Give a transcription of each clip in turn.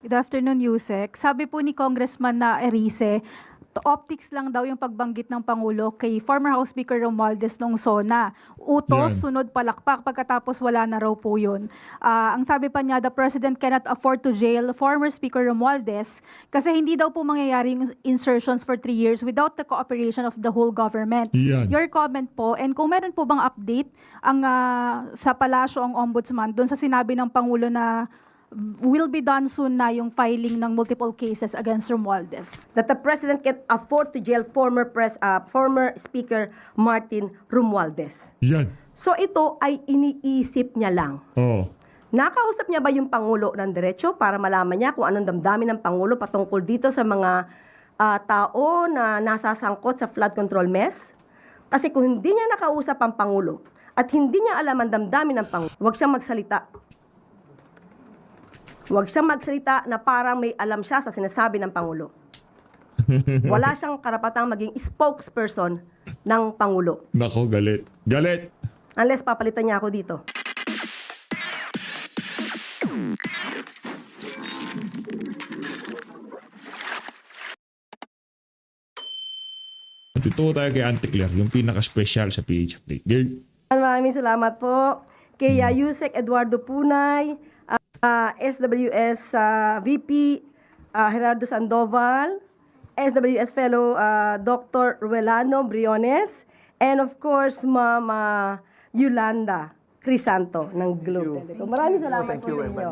Good afternoon, Yusek. Sabi po ni Congressman na Erice, optics lang daw yung pagbanggit ng Pangulo kay former House Speaker Romualdez nung SONA. Utos, Yan. sunod palakpak, pagkatapos wala na raw po yun. Ang sabi pa niya, the President cannot afford to jail former Speaker Romualdez kasi hindi daw po mangyayari yung insertions for 3 years without the cooperation of the whole government. Yan. Your comment po, and kung meron po bang update sa palasyo ang ombudsman doon sa sinabi ng Pangulo na will be done soon na yung filing ng multiple cases against Romualdez. That the President can afford to jail former Speaker Martin Romualdez. Yan. So ito ay iniisip niya lang. Oo. Nakausap niya ba yung Pangulo ng diretso para malaman niya kung anong damdamin ng Pangulo patungkol dito sa mga tao na nasasangkot sa flood control mess? Kasi kung hindi niya nakausap ang Pangulo at hindi niya alam ang damdamin ng Pangulo, huwag siyang magsalita. Huwag siyang magsalita na parang may alam siya sa sinasabi ng Pangulo. Wala siyang karapatang maging spokesperson ng Pangulo. Nako, galit. Galit. Unless papalitan niya ako dito. Totoo tayo kay Auntie Claire, yung pinaka-special sa PH Update. Girl. Maraming salamat po kay Yusek Eduardo Punay, SWS VP Gerardo Sandoval, SWS Fellow Dr. Ruelano Briones, and of course Mama Yolanda Crisanto ng Globe Telecom. Maraming salamat po sa inyo.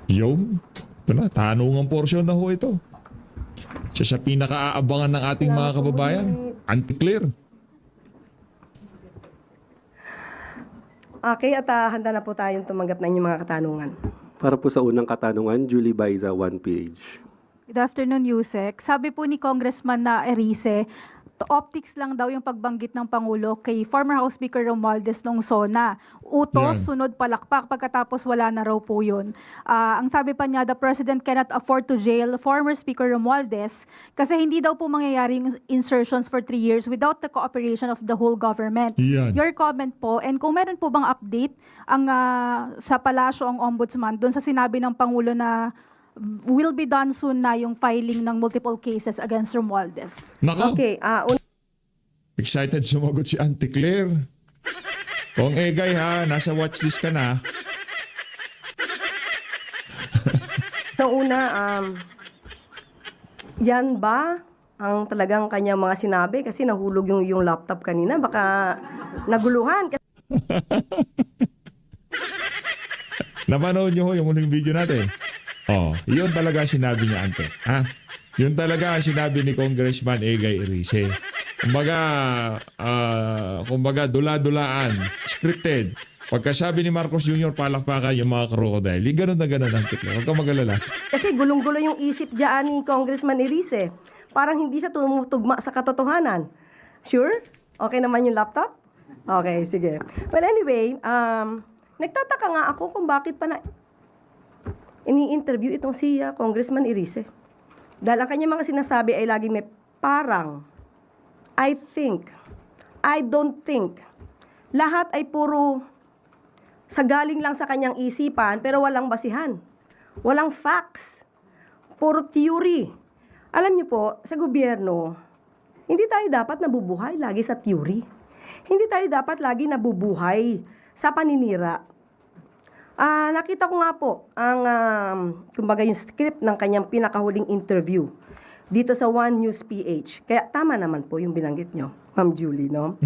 Yo, ito na, tanungang porsyon na ho ito. Siya sa pinaka-aabangan ng ating mga kababayan. Auntie Claire. Okay, at handa na po tayong tumanggap ng inyong mga katanungan. Para po sa unang katanungan, Julie Baiza, 1 page. Good afternoon, Yusek. Sabi po ni Congressman na Erice, optics lang daw yung pagbanggit ng Pangulo kay former House Speaker Romualdez nung SONA. Utos, Yan. sunod palakpak, pagkatapos wala na raw po yun. Ang sabi pa niya, the President cannot afford to jail former Speaker Romualdez kasi hindi daw po mangyayari yung insertions for 3 years without the cooperation of the whole government. Yan. Your comment po, and kung meron po bang update sa palasyo ang ombudsman doon sa sinabi ng Pangulo na will be done soon na yung filing ng multiple cases against Romualdez. Nako, Okay, excited sumagot si Auntie Claire. Kung egay ha, nasa watchlist ka na. una, yan ba ang talagang kanyang mga sinabi? Kasi nahulog yung laptop kanina. Baka naguluhan. Napanood nyo ho yung uling video natin. Oh, yun talaga sinabi niya, Ante. Ha? Yun talaga ang sinabi ni Congressman Egay Erice. Kumbaga, dula-dulaan, scripted. Pagkasabi ni Marcos Jr., palakpakan yung mga crocodile. Ganun na ganun, Ante. Huwag kang mag-alala. Kasi gulong-gulo yung isip dyan ni Congressman Erice. Parang hindi siya tumutugma sa katotohanan. Sure? Okay naman yung laptop? Okay, sige. Well, anyway, nagtataka nga ako kung bakit pa na ini-interview itong si Congressman Erice. Dahil ang kanyang mga sinasabi ay laging may parang, I think, I don't think. Lahat ay puro sa galing lang sa kanyang isipan pero walang basihan. Walang facts. Puro theory. Alam niyo po, sa gobyerno, hindi tayo dapat nabubuhay lagi sa theory. Hindi tayo dapat lagi nabubuhay sa paninira. Nakita ko nga po ang kumbaga yung script ng kanyang pinakahuling interview dito sa One News PH. Kaya tama naman po yung binanggit nyo, Ma'am Julie, no?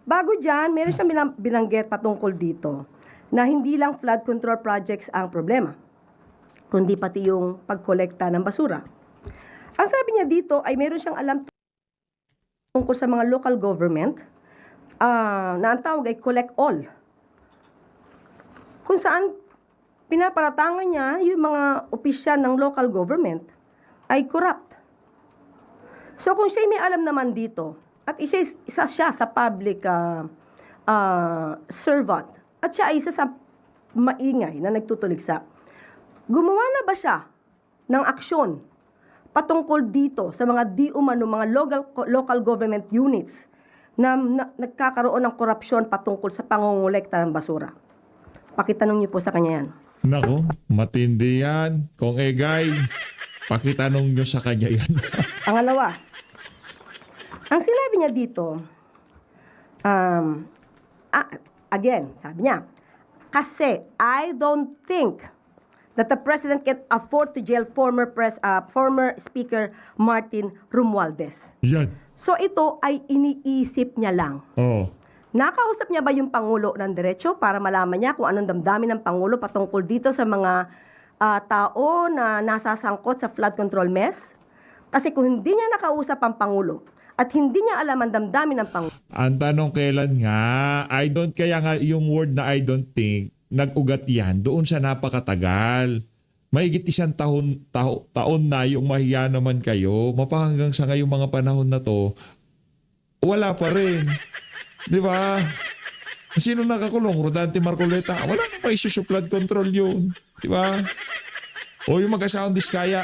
Bago dyan, meron siyang binanggit patungkol dito na hindi lang flood control projects ang problema, kundi pati yung pagkolekta ng basura. Ang sabi niya dito ay meron siyang alam tungkol sa mga local government na ang tawag ay collect all. Kung saan pinaparatangan niya yung mga opisyal ng local government ay corrupt. So kung siya may alam naman dito, at isa siya sa public servant, at siya ay isa sa maingay na nagtutuligsa, gumawa na ba siya ng aksyon patungkol dito sa mga di umano mga local government units na nagkakaroon ng korupsyon patungkol sa pangongolekta ng basura. Pakitanong niyo po sa kanya yan. Nako, matindi yan. Kung Egay, pakitanong nyo sa kanya yan. Pangalawa, ang sinabi niya dito, again, sabi niya, kasi I don't think that the President can afford to jail former Speaker Martin Romualdez. Yan. So ito ay iniisip niya lang. Oh. Nakausap niya ba yung Pangulo ng diretso para malaman niya kung anong damdamin ng Pangulo patungkol dito sa mga tao na nasasangkot sa flood control mess? Kasi kung hindi niya nakausap ang Pangulo at hindi niya alam ang damdamin ng Pangulo, Ang tanong kailan nga, kaya nga yung word na I don't think, nag-ugat yan doon sa napakatagal. Mahigit isang taon na yung mahiya naman kayo. Mapahanggang sa ngayong mga panahon na to, wala pa rin. Di ba? Sino nakakulong? Rodante Marcoleta. Wala na pa issue sa flood control yun. Di ba? O yung mag-asawang Diskaya,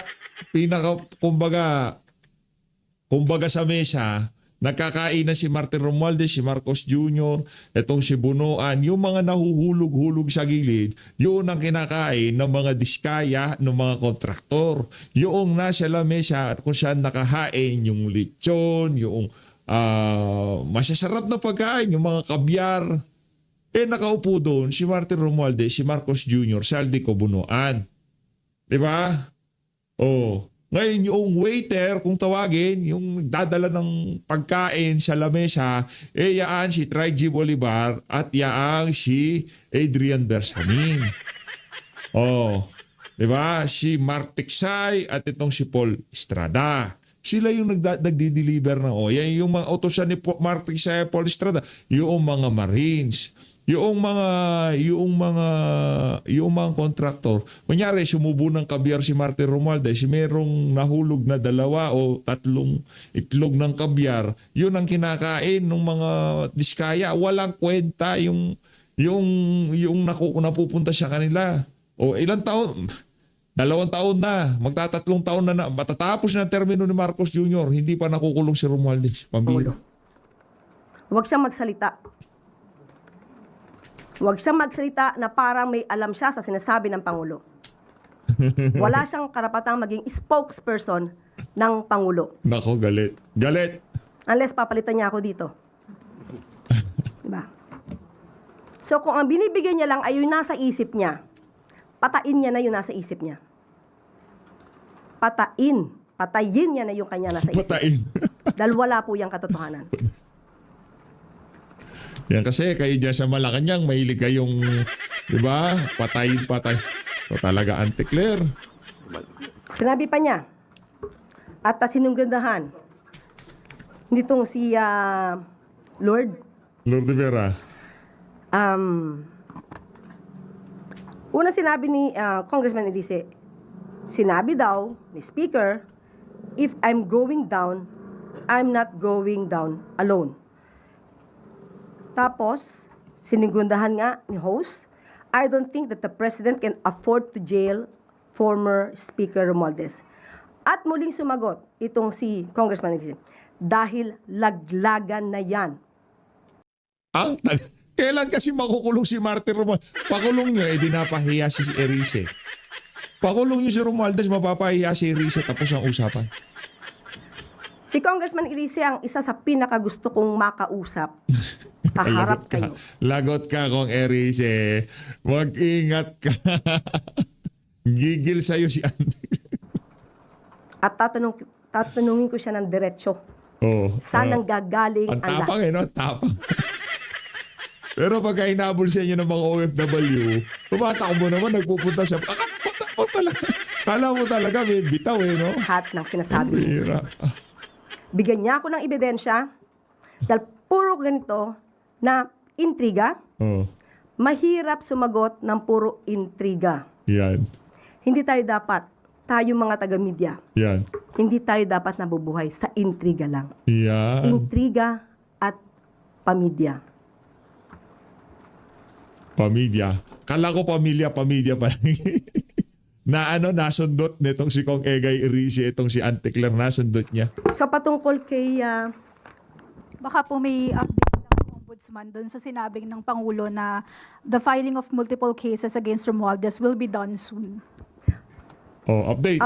kumbaga sa mesa, nakakainan si Martin Romualdez, si Marcos Jr., etong si Bunuan, yung mga nahuhulog-hulog sa gilid, yun ang kinakain ng mga Diskaya, ng mga kontraktor. Yung nasa lamesa kung saan nakahain yung lechon, yung masasarap na pagkain, yung mga kabyar. Nakaupo doon si Martin Romualdez, si Marcos Jr., si Aldico Bunuan. Diba? Oh. Ngayon, yung waiter, kung tawagin, yung nagdadala ng pagkain sa lamesa, yaan si Traiji Bolivar at yaan si Adrian Bersamin. Oh. Diba? Si Mark Tiksay at itong si Paul Estrada. Sila yung nagdi-deliver ng yan yung mga utosan ni Mark Tiksay at Paul Estrada. Yung mga Marines. Yung mga kontraktor, kunyari sumubo ng kabyar si Martin Romualdez, merong nahulog na 2 o 3 itlog ng kabyar, yun ang kinakain ng mga Diskaya. Walang kwenta yung napupunta sa kanila. O ilang taon? 2 taon na, magta-3 taon na matatapos na termino ni Marcos Jr., hindi pa nakukulong si Romualdez. Pambira. huwag siyang magsalita. Huwag siyang magsalita na parang may alam siya sa sinasabi ng Pangulo. Wala siyang karapatang maging spokesperson ng Pangulo. Nako, galit. Galit! Unless papalitan niya ako dito. Diba? So kung ang binibigyan niya lang ay yung nasa isip niya, patain niya na yung nasa isip niya. Patayin niya na yung kanya nasa isip. Patain. Dahil wala po yung katotohanan. Yan kasi kayo dyan sa Malacanang, mahilig kayong, di ba? Patay. So talaga anti-Claire. Sinabi pa niya, at sinunggandahan, nitong si Lord Lord Vera. Una sinabi ni Congressman Elise, sinabi daw ni Speaker, if I'm going down, I'm not going down alone. Tapos, sinigundahan nga ni host, I don't think that the President can afford to jail former Speaker Romualdez. At muling sumagot itong si Congressman Elise, dahil laglagan na yan. Kailan kasi makukulong si Martin Romualdez? Pakulong nyo, di napahiya si Erice. Pakulong nyo si Romualdez, mapapahiya si Erice, tapos ang usapan. Si Congressman Elise ang isa sa pinakagusto kong makausap. Kaharap kayo. Lagot ka kung Erice. Mag-ingat ka. Gigil sa'yo si Andy. At tatanungin ko siya ng diretsyo. Oh, Saan ang gagaling ang ang tapang lahat? no? Tapang. Pero pagka hinabol sa inyo ng mga OFW, tumatakbo naman, nagpupunta siya. Kala mo talaga, may bitaw no? Lahat ng sinasabi. Bira. Bigyan niya ako ng ebidensya dahil puro ganito na intriga, Oh, mahirap sumagot ng puro intriga. yan. Hindi tayo mga taga-media, Yan. hindi tayo dapat nabubuhay sa intriga lang. Yan. Intriga at pamilya. Pamilya. Kala ko pamilya pa lang. Nasundot nitong si Kong Egay Erice, itong si Auntie Claire, nasundot niya. So patungkol kay Baka po may update ng Ombudsman doon sa sinabing ng Pangulo na the filing of multiple cases against Romualdez will be done soon. Oh, update.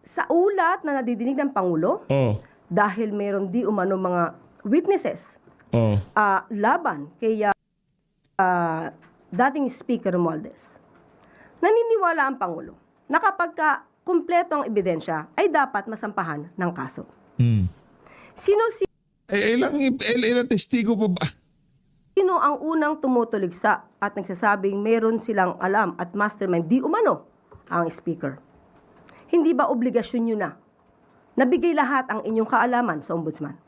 Sa ulat na nadidinig ng Pangulo, Oh, dahil meron di umano mga witnesses oh. laban kay dating Speaker Romualdez, naniniwala ang Pangulo na kapag kumpleto ang ebidensya ay dapat masampahan ng kaso. Sino Ilang testigo pa ba? Sino ang unang tumutuligsa at nagsasabing meron silang alam at mastermind di umano ang speaker? Hindi ba obligasyon nyo na nabigay lahat ang inyong kaalaman sa ombudsman?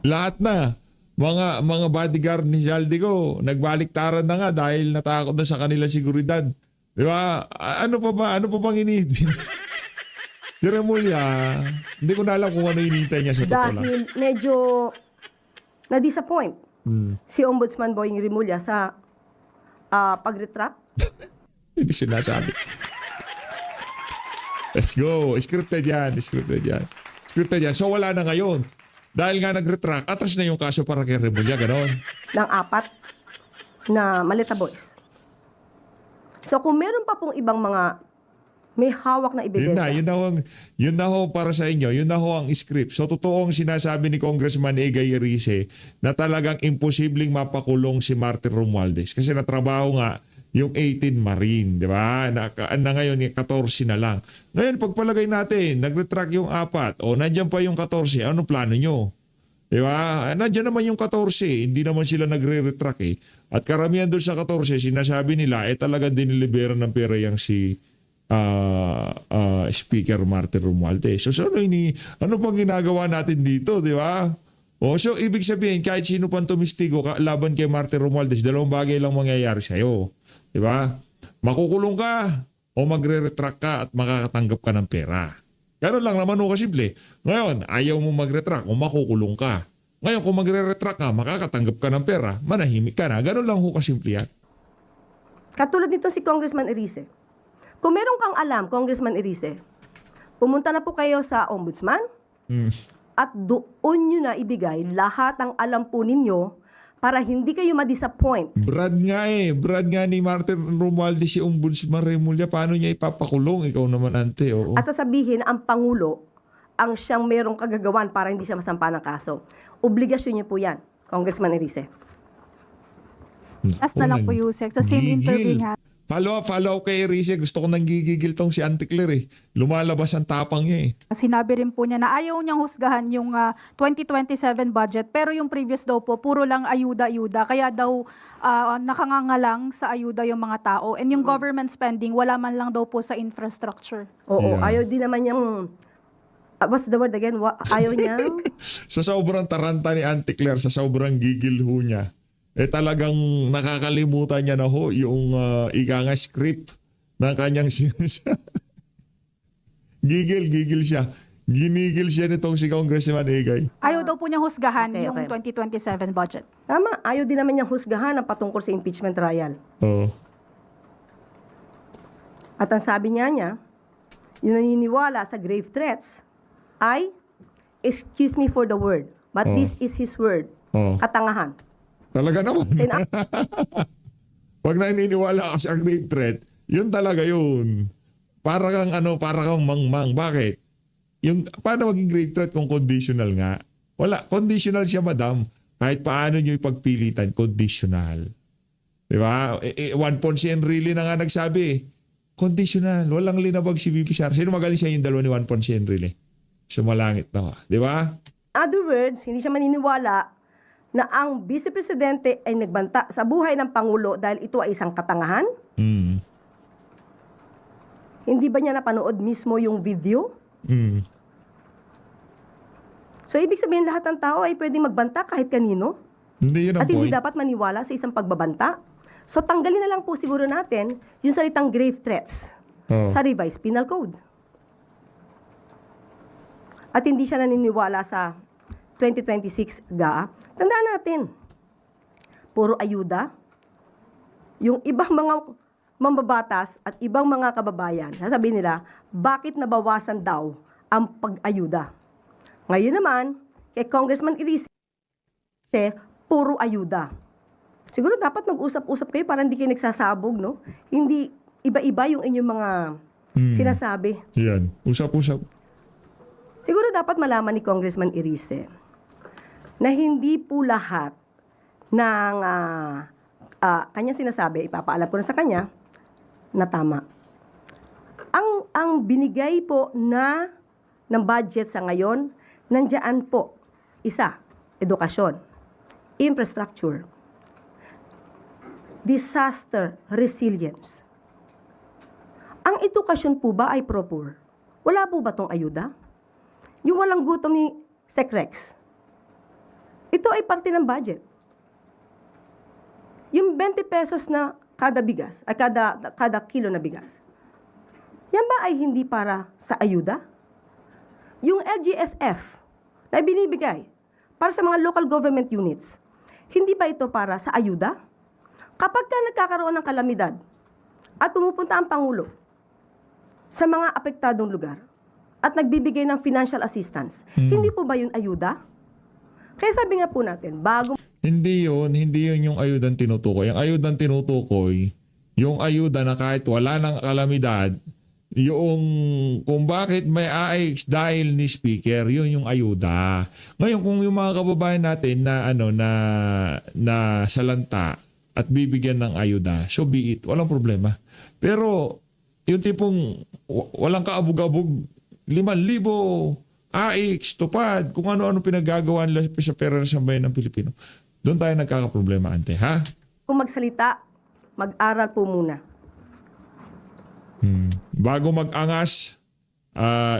Lahat na. Mga bodyguard ni Zaldico, nagbaliktaran na nga dahil natakot na sa kanila seguridad. Di ba? Ano pa bang initin? Si Remulla, hindi ko na alam kung ano inintay niya sa totoo lang. Dahil medyo na-disappoint si Ombudsman Boying Rimulya sa pag-retract. Hindi sinasabi. Let's go. Scripted yan. So wala na ngayon. Dahil nga nag-retract, atras na yung kaso para kay Remulla, ganon. Ng 4 na Maleta Boys. So kung meron pa pong ibang mga may hawak na ebidensya. Yun na ho para sa inyo. Yun na ho ang script. So totoo ang sinasabi ni Congressman Egay Erice na talagang imposibleng mapakulong si Martin Romualdez. Kasi natrabaho nga yung 18 Marine, di ba? Na ngayon yung 14 na lang. Ngayon pagpalagay natin, nag-retract yung 4 o nandyan pa yung 14, ano plano nyo? Di ba? Nandyan naman yung 14, hindi naman sila nagre-retract eh. At karamihan doon sa 14, sinasabi nila, talagang dinilibera ng pera yung si Speaker Martin Romualdez. So ano pang ginagawa natin dito, di ba? So ibig sabihin, kahit sino pang tumistigo laban kay Martin Romualdez, dalawang bagay lang mangyayari sa'yo. Di ba? Makukulong ka o magre-retract ka at makakatanggap ka ng pera. Ganun lang naman o kasimple. Ngayon, ayaw mo mag-retract o makukulong ka. Ngayon, kung magre-retract ka, makakatanggap ka ng pera, manahimik ka na. Ganun lang ho kasimple yan. Katulad nito si Congressman Erice. Kung meron kang alam, Congressman Erice, pumunta na po kayo sa Ombudsman at doon nyo na ibigay lahat ng alam po ninyo para hindi kayo ma-disappoint. Brad nga ni Martin Romualdez si Ombudsman Remulla. Paano niya ipapakulong? Ikaw naman, ante. Oo. At sasabihin ang Pangulo ang siyang merong kagagawan para hindi siya masampa ng kaso. Obligasyon niyo po yan, Congressman Erice. Last na lang po, Yusek, sa same interview nga. Follow up kay Erice. Gusto ko nang gigigil tong si Auntie Claire eh. Lumalabas ang tapang niya eh. Sinabi rin po niya na ayaw niyang husgahan yung 2027 budget pero yung previous daw po puro lang ayuda-ayuda kaya daw nakangangalang sa ayuda yung mga tao and yung government spending wala man lang daw po sa infrastructure. Oo, Yeah. ayaw din naman niyang what's the word again? Ayaw niya. Sa sobrang taranta ni Auntie Claire, sa sobrang gigil ho niya, talagang nakakalimutan niya na ho yung ika nga script ng kanyang gigil siya. Ginigil siya nitong si Congressman Egay. Ayaw daw po niyang husgahan Okay, yung okay. 2027 budget. Tama, ayaw din naman niyang husgahan ang patungkol sa impeachment trial. Oo. At ang sabi niya, yung naniniwala sa grave threats ay, excuse me for the word, but this is his word. Oo. Katangahan. Talaga naman. Sina- Pag naniniwala ka sa grave threat, yun talaga yun. Para kang mangmang. Bakit? Paano maging grave threat kung conditional nga? Wala. Conditional siya, madam. Kahit paano nyo ipagpilitan, conditional. Diba? Juan Ponce Enrile na nga nagsabi, conditional. Walang linabag si VP Sara. Sino magaling siya yung dalawa ni Juan Ponce Enrile? Sumalangit na. Diba? Other words, hindi siya maniniwala na ang Vice Presidente ay nagbanta sa buhay ng Pangulo dahil ito ay isang katangahan? Mm. Hindi ba niya napanood mismo yung video? Mm. So, ibig sabihin lahat ng tao ay pwedeng magbanta kahit kanino? Hindi yun ang At hindi point. dapat maniwala sa isang pagbabanta? So, tanggalin na lang po siguro natin yung salitang grave threats Oo. sa revised penal code. At hindi siya naniniwala sa 2026 GA. Tandaan natin, puro ayuda. Yung ibang mga mambabatas at ibang mga kababayan, sasabihin nila, bakit nabawasan daw ang pag-ayuda? Ngayon naman, kay Congressman Irice, puro ayuda. Siguro dapat mag-usap-usap kayo para hindi kayo nagsasabog, no? Hindi iba-iba yung inyong mga sinasabi. Yan. Usap-usap. Siguro dapat malaman ni Congressman Irice na hindi po lahat ng kanyang sinasabi, ipapaalam ko na sa kanya, na tama. Ang binigay po ng budget sa ngayon, nandiyan po, isa, edukasyon, infrastructure, disaster resilience. Ang edukasyon po ba ay proper? Wala po ba tong ayuda? Yung walang gutom ni Secrex, ito ay parte ng budget. Yung 20 pesos na kada bigas, ay kada kilo na bigas, yan ba ay hindi para sa ayuda? Yung LGSF na binibigay para sa mga local government units, hindi ba ito para sa ayuda? Kapag ka nagkakaroon ng kalamidad at pumupunta ang Pangulo sa mga apektadong lugar at nagbibigay ng financial assistance, hindi po ba yun ayuda? Kaya sabi nga po natin, bago Hindi yun yung ayudang tinutukoy. Ang ayudang tinutukoy, yung ayuda na kahit wala ng kalamidad, yung kung bakit may AX dahil ni speaker, yun yung ayuda. Ngayon kung yung mga kababayan natin na salanta at bibigyan ng ayuda, so be it, walang problema. Pero yung tipong walang kaabog-abog, 5,000 AX, tupad, kung ano-ano pinagagawa nila sa pera ng sambayan ng Pilipino. Doon tayo nagkakaproblema, ante, ha? kung magsalita, mag-aral po muna. Bago mag-angas,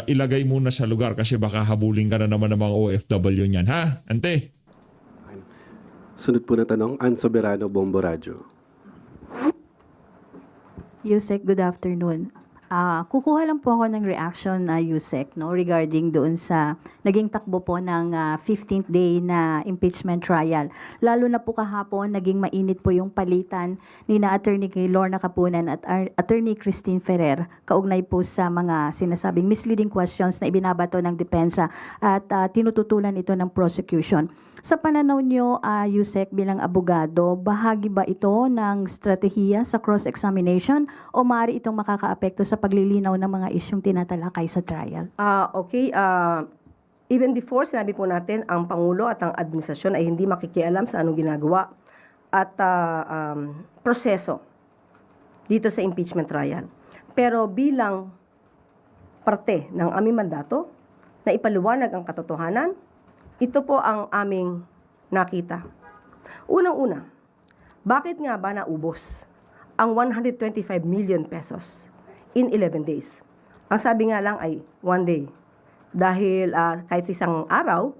ilagay muna sa lugar kasi baka habulin ka na naman ng mga OFW niyan, ha? Ante? Sunod po na tanong, Ann Soberano, Bombo Radio. Yusek, good afternoon. Kukuha lang po ako ng reaction Yusek, no, regarding doon sa naging takbo po ng 15th day na impeachment trial. Lalo na po kahapon, naging mainit po yung palitan ni na Attorney Lorna Capunan at Attorney Christine Ferrer kaugnay po sa mga sinasabing misleading questions na ibinabato ng depensa at tinututulan ito ng prosecution. Sa pananaw nyo, Yusek, bilang abogado, bahagi ba ito ng strategiya sa cross-examination o maaari itong makakaapekto sa paglilinaw ng mga isyong tinatalakay sa trial? Okay. Even before, sinabi po natin, ang Pangulo at ang administrasyon ay hindi makikialam sa anong ginagawa at proseso dito sa impeachment trial. Pero bilang parte ng aming mandato na ipaliwanag ang katotohanan, ito po ang aming nakita. Unang-una, bakit nga ba naubos ang 125 million pesos in 11 days? Ang sabi nga lang ay 1 day. Dahil kahit sa isang araw,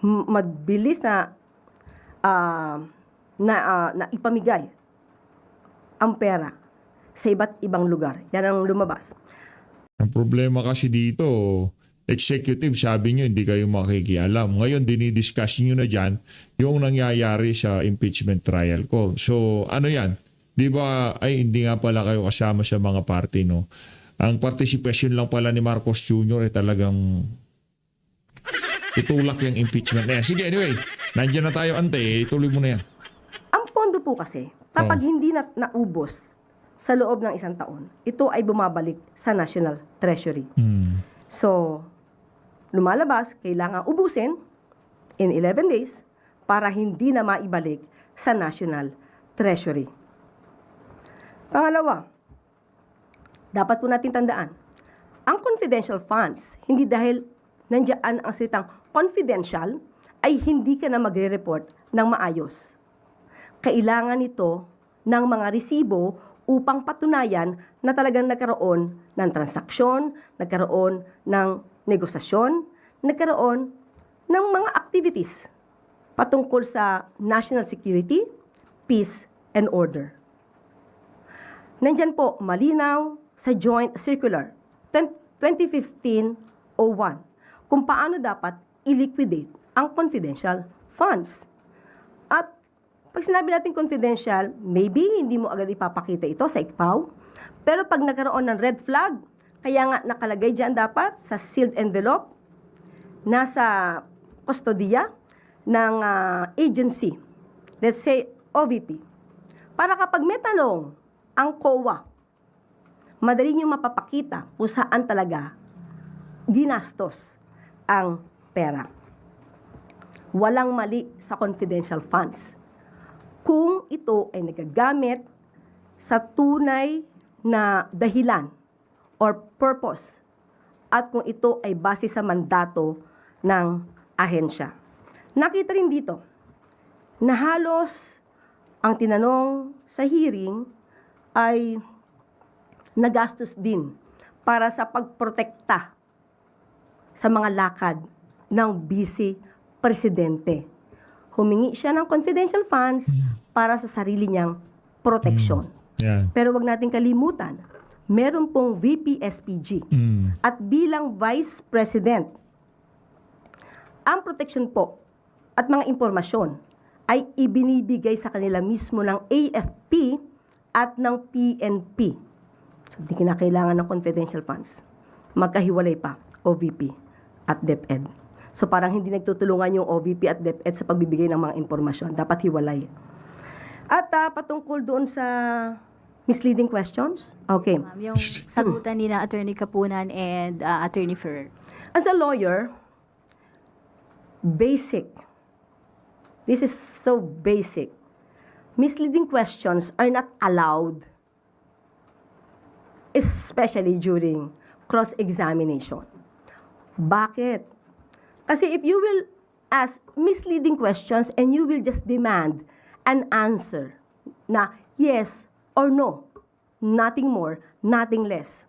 mabilis na ipamigay ang pera sa iba't ibang lugar. Yan ang lumabas. Ang problema kasi dito, executive, sabi nyo, hindi kayo makikialam. Ngayon, dinidiscuss nyo na dyan yung nangyayari sa impeachment trial ko. So, ano yan? Di ba, ay hindi nga pala kayo kasama sa mga party, no? Ang participation lang pala ni Marcos Jr. ay talagang itulak yung impeachment na yan. Sige, anyway, nandiyan na tayo, ante. Ituloy mo na yan. Ang pondo po kasi, kapag hindi naubos sa loob ng isang taon, ito ay bumabalik sa National Treasury. So, lumalabas, kailangan ubusin in 11 days para hindi na maibalik sa National Treasury. Pangalawa, dapat po natin tandaan, ang confidential funds, hindi dahil nandiyan ang salitang confidential, ay hindi ka na magre-report ng maayos. Kailangan ito ng mga resibo upang patunayan na talagang nagkaroon ng transaksyon, nagkaroon ng negosasyon, nagkaroon ng mga activities patungkol sa national security, peace, and order. Nandyan po, malinaw sa Joint Circular 2015-01 kung paano dapat i-liquidate ang confidential funds. At pag sinabi natin confidential, maybe hindi mo agad ipapakita ito sa ICPAW, pero pag nagkaroon ng red flag, kaya nga nakalagay dyan dapat sa sealed envelope, nasa kustodiya ng agency, let's say OVP, para kapag may tanong ang COA, madali nyo mapapakita kung saan talaga ginastos ang pera. Walang mali sa confidential funds kung ito ay nagagamit sa tunay na dahilan or purpose at kung ito ay base sa mandato ng ahensya. Nakita rin dito na halos ang tinanong sa hearing ay nagastos din para sa pagprotekta sa mga lakad ng vice presidente. Humingi siya ng confidential funds para sa sarili niyang proteksyon. Yan. Pero wag nating kalimutan, meron pong VP SPG. At bilang Vice President, ang protection po at mga impormasyon ay ibinibigay sa kanila mismo ng AFP at ng PNP. So, hindi kinakailangan ng confidential funds. Magkahiwalay pa, OVP at DepEd. So, parang hindi nagtutulungan yung OVP at DepEd sa pagbibigay ng mga impormasyon. Dapat hiwalay. At patungkol doon sa misleading questions, okay. Ma'am, yung sagutan ni na Attorney Kapunan and Attorney Ferrer. As a lawyer, basic. This is so basic. Misleading questions are not allowed, especially during cross-examination. Bakit? Kasi if you will ask misleading questions and you will just demand an answer na yes or no, nothing more, nothing less,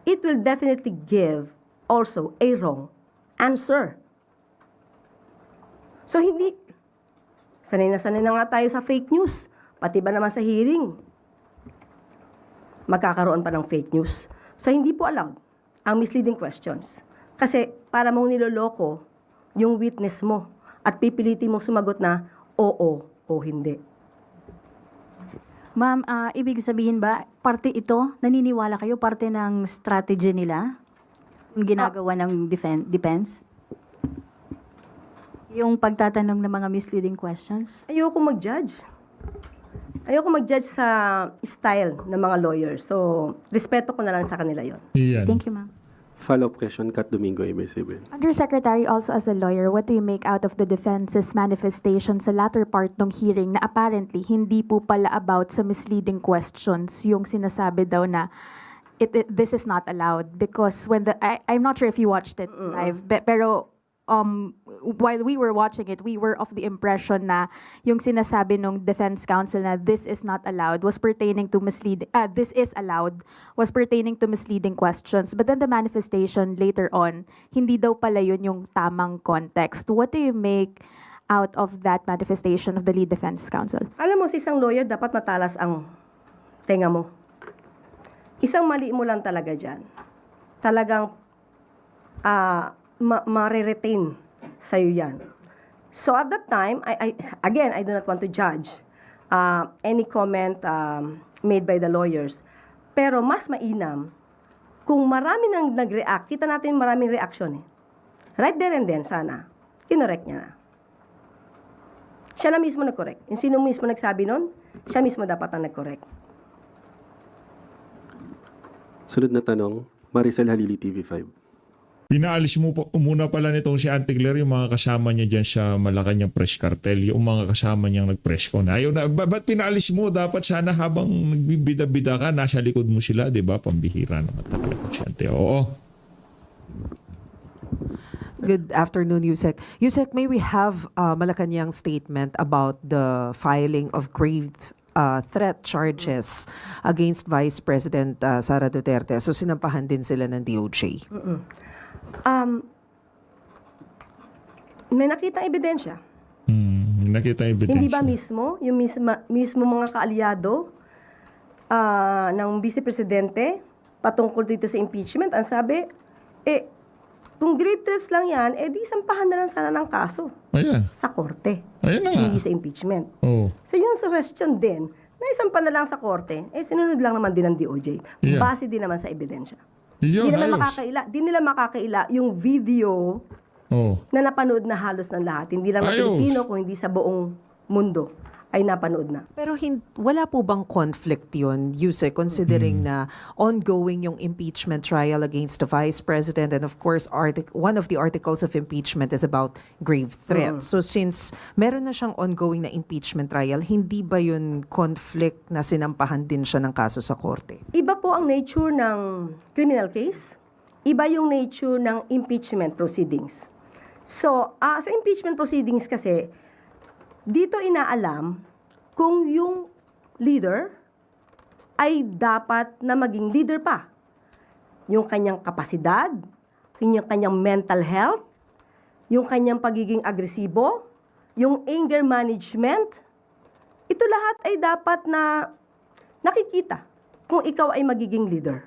it will definitely give also a wrong answer. So hindi, sanay na nga tayo sa fake news, pati ba naman sa hearing, magkakaroon pa ng fake news. So hindi po allowed ang misleading questions. Kasi para mong niloloko yung witness mo at pipilitin mong sumagot na oo o hindi. Ma'am, ibig sabihin ba, parte ito, naniniwala kayo, parte ng strategy nila? Yung ginagawa ng defense? Yung pagtatanong ng mga misleading questions? Ayoko mag-judge. Ayoko mag-judge sa style ng mga lawyers. So, respeto ko na lang sa kanila yon. Yan. Thank you, ma'am. Follow-up question, Kat Domingo, ABS-CBN. Undersecretary, also as a lawyer, what do you make out of the defense's manifestation sa latter part ng hearing na apparently hindi po pala about sa misleading questions yung sinasabi daw na this is not allowed because when I'm not sure if you watched it live, pero while we were watching it, we were of the impression na yung sinasabi ng defense counsel na this is not allowed was pertaining to this is allowed was pertaining to misleading questions. But then the manifestation later on, hindi daw pala yun yung tamang context. What do you make out of that manifestation of the lead defense counsel? Alam mo, sa isang lawyer, dapat matalas ang tenga mo. Isang mali mo lang talaga dyan. Talagang ma-retain sa'yo yan. So at that time, again, I do not want to judge any comment made by the lawyers. Pero mas mainam, kung marami nang nag-react, kita natin maraming reaction eh. Right there and then, sana, kinorek niya na. Siya na mismo nag-correct. Yung sino mismo nagsabi nun, siya mismo dapat ang nag-correct. Sunod na tanong, Maricel Halili, TV5. Pinaalis mo muna pala nitong si Auntie Claire yung mga kasama niya dyan sa Malacanang Press Cartel, yung mga kasama niyang nag-press ko na. Ayaw na, ba't pinaalis mo? Dapat sana habang nagbibida-bida ka, nasa likod mo sila, di ba? Pambihira naman talaga si Auntie. Oo. Good afternoon, Yusek. Yusek, may we have Malacanang statement about the filing of grave threat charges against Vice President Sara Duterte. So sinampahan din sila ng DOJ. May nakita ebidensya. Nakita yung ebidensya. Hindi ba mismo, yung mismo mga kaalyado ng Vice Presidente patungkol dito sa impeachment, ang sabi, kung grave threats lang yan, di sampahan na lang sana ng kaso Ayan. sa korte. Ayan na nga. Hindi sa impeachment. Oo. So yung suggestion din, na isampa na lang sa korte, sinunod lang naman din ng DOJ. Yeah. Base din naman sa ebidensya. Yun, Di naman ayos. di nila makakaila yung video Oh. na napanood na halos ng lahat. Hindi lang ng Ayos. Pilipino, kung hindi sa buong mundo ay napanood na. Pero wala po bang conflict yun, Yusek, considering na ongoing yung impeachment trial against the Vice President, and of course, one of the articles of impeachment is about grave threat. So since meron na siyang ongoing na impeachment trial, hindi ba yun conflict na sinampahan din siya ng kaso sa korte? Iba po ang nature ng criminal case, iba yung nature ng impeachment proceedings. So, sa impeachment proceedings kasi, dito inaalam kung yung leader ay dapat na maging leader pa. Yung kanyang kapasidad, yung kanyang mental health, yung kanyang pagiging agresibo, yung anger management, ito lahat ay dapat na nakikita kung ikaw ay magiging leader.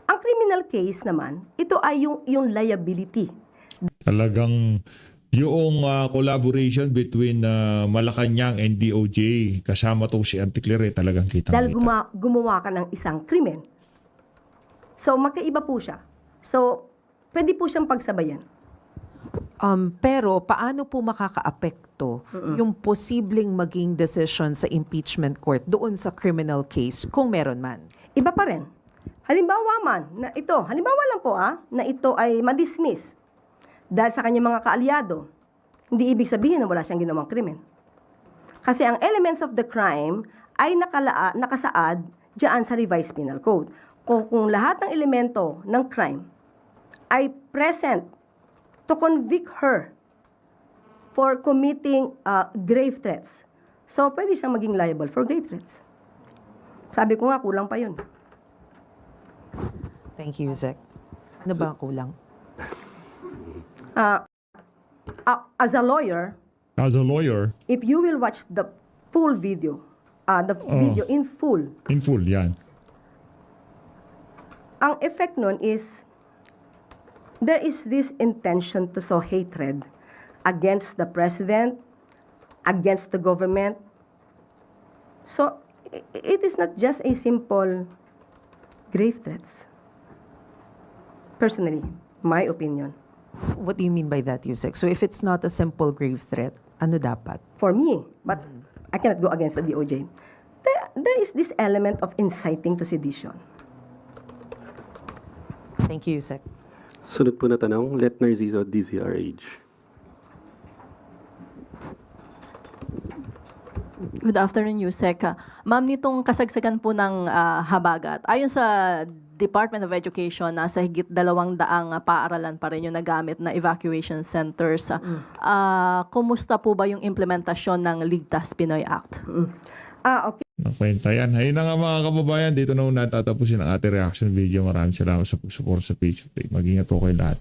Ang criminal case naman, ito ay yung liability. Talagang yung collaboration between Malacanang and DOJ, kasama to si Anticlere, talagang kita. Dahil gumawa ka ng isang krimen. So, magkaiba po siya. So, pwede po siyang pagsabayan. Pero paano po makakaapekto yung posibleng maging decision sa impeachment court doon sa criminal case kung meron man? Iba pa rin. Halimbawa halimbawa lang po na ito ay madismiss dahil sa kanyang mga kaalyado. Hindi ibig sabihin na wala siyang ginawang krimen. Kasi ang elements of the crime ay nakasaad diyan sa revised penal code. Kung lahat ng elemento ng crime ay present to convict her for committing grave threats, so pwede siyang maging liable for grave threats. Sabi ko nga, kulang pa yun. Thank you, Yusek. Ano ba ang kulang? As a lawyer, As a lawyer, if you will watch the full video, video in full, yan. ang effect nun is, there is this intention to sow hatred against the president, against the government. So, it is not just a simple grave threats. Personally, my opinion. What do you mean by that, Yusek? So if it's not a simple grave threat, ano dapat? For me, but I cannot go against the DOJ. There is this element of inciting to sedition. Thank you, Yusek. Sunod po na tanong, Let Narciso, DZRH. Good afternoon, Yusek. Ma'am, nitong kasagsagan po ng habagat, ayon sa Department of Education, nasa higit 200 paaralan pa rin yung nagamit na evacuation centers. Kumusta po ba yung implementasyon ng Ligtas Pinoy Act? Okay. Nakwenta yan. Ayun na nga mga kababayan, dito na muna tatapusin ang ating reaction video. Maraming salamat sa pag-support sa page. Mag-ingat po kayo lahat.